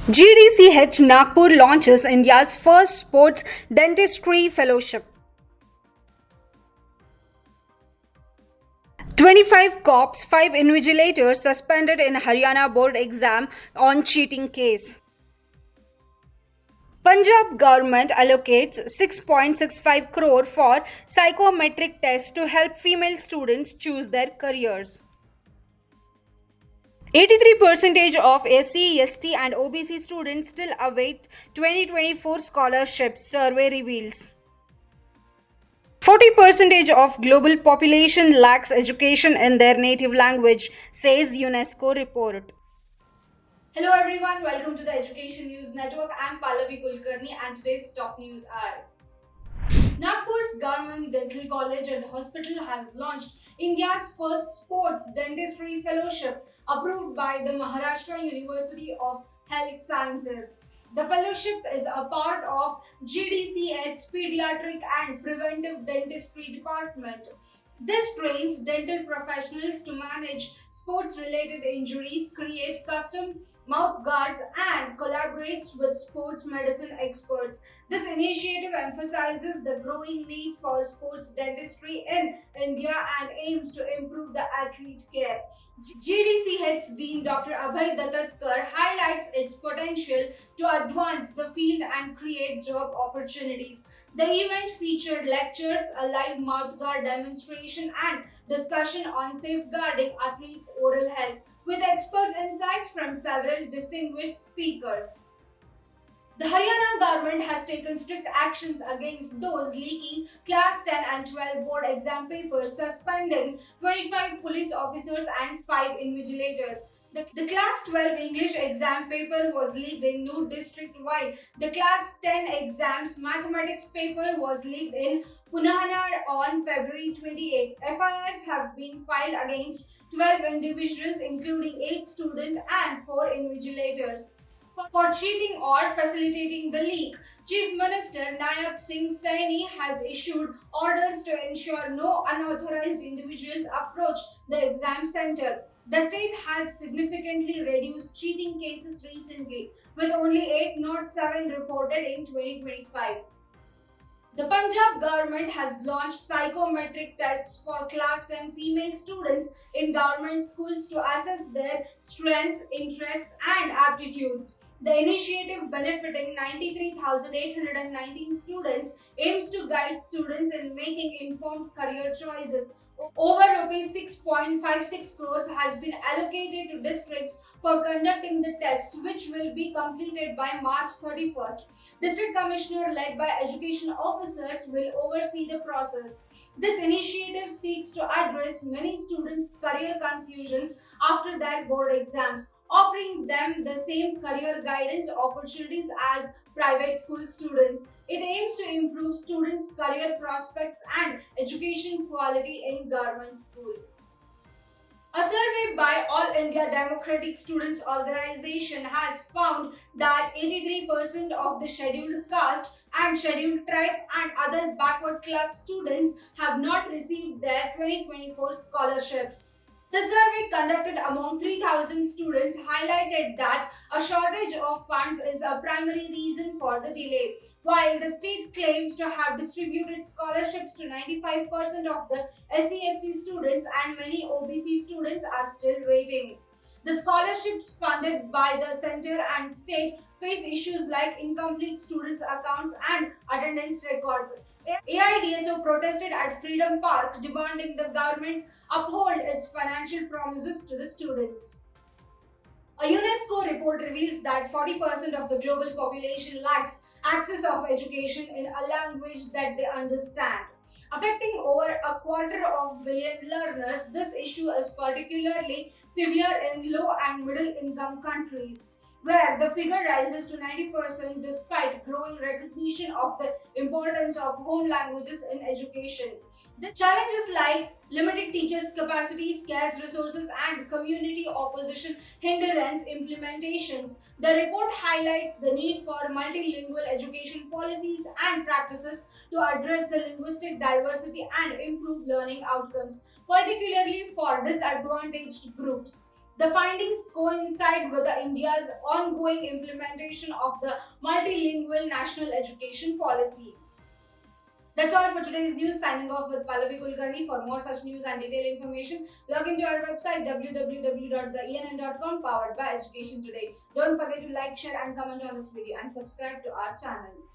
GDCH Nagpur launches India's first sports dentistry fellowship. 25 cops, 5 invigilators suspended in Haryana board exam on cheating case. Punjab government allocates 6.65 crore for psychometric tests to help female students choose their careers. 83% of SC, ST and OBC students still await 2024 scholarships, survey reveals. 40% of global population lacks education in their native language, says UNESCO report. Hello everyone, welcome to the Education News Network. I'm Pallavi Kulkarni and today's top news are: Nagpur's Government Dental College and Hospital has launched India's first sports dentistry fellowship approved by the Maharashtra University of Health Sciences. The fellowship is a part of GDCH's Pediatric and Preventive Dentistry Department. This trains dental professionals to manage sports-related injuries, create custom mouth guards, and collaborates with sports medicine experts. This initiative emphasizes the growing need for sports dentistry in India and aims to improve the athlete care. GDCH Dean Dr. Abhay Dattatkar highlights its potential to advance the field and create job opportunities. The event featured lectures, a live mouthguard demonstration, and discussion on safeguarding athletes' oral health, with experts' insights from several distinguished speakers. The Haryana government has taken strict actions against those leaking Class 10 and 12 board exam papers, suspending 25 police officers and 5 invigilators. The Class 12 English exam paper was leaked in Noor district, while the Class 10 exams mathematics paper was leaked in Punahana on February 28. FIRs have been filed against 12 individuals, including 8 students and 4 invigilators, for cheating or facilitating the leak. Chief Minister Nayab Singh Saini has issued orders to ensure no unauthorized individuals approach the exam center. The state has significantly reduced cheating cases recently, with only 807 reported in 2025. The Punjab government has launched psychometric tests for Class 10 female students in government schools to assess their strengths, interests, and aptitudes. The initiative, benefiting 93,819 students, aims to guide students in making informed career choices. Over Rs 6.56 crores has been allocated to districts for conducting the tests, which will be completed by March 31st. District Commissioner, led by education officers, will oversee the process. This initiative seeks to address many students' career confusions after their board exams, offering them the same career guidance opportunities as private school students. It aims to improve students' career prospects and education quality in government schools. A survey by All India Democratic Students Organization has found that 83% of the scheduled caste and scheduled tribe and other backward class students have not received their 2024 scholarships. The survey, conducted among 3,000 students, highlighted that a shortage of funds is a primary reason for the delay. While the state claims to have distributed scholarships to 95% of the SC/ST students, and many OBC students are still waiting. The scholarships funded by the center and state face issues like incomplete students' accounts and attendance records. AIDSO protested at Freedom Park, demanding the government uphold its financial promises to the students. A UNESCO report reveals that 40% of the global population lacks access of education in a language that they understand. Affecting over a quarter of billion learners, this issue is particularly severe in low and middle income countries, where the figure rises to 90% despite growing recognition of the importance of home languages in education. The challenges like limited teachers' capacity, scarce resources, and community opposition hindrance implementations. The report highlights the need for multilingual education policies and practices to address the linguistic diversity and improve learning outcomes, particularly for disadvantaged groups. The findings coincide with India's ongoing implementation of the multilingual national education policy. That's all for today's news. Signing off with Pallavi Kulkarni. For more such news and detailed information, log into our website www.theenn.com, powered by Education Today. Don't forget to like, share and comment on this video and subscribe to our channel.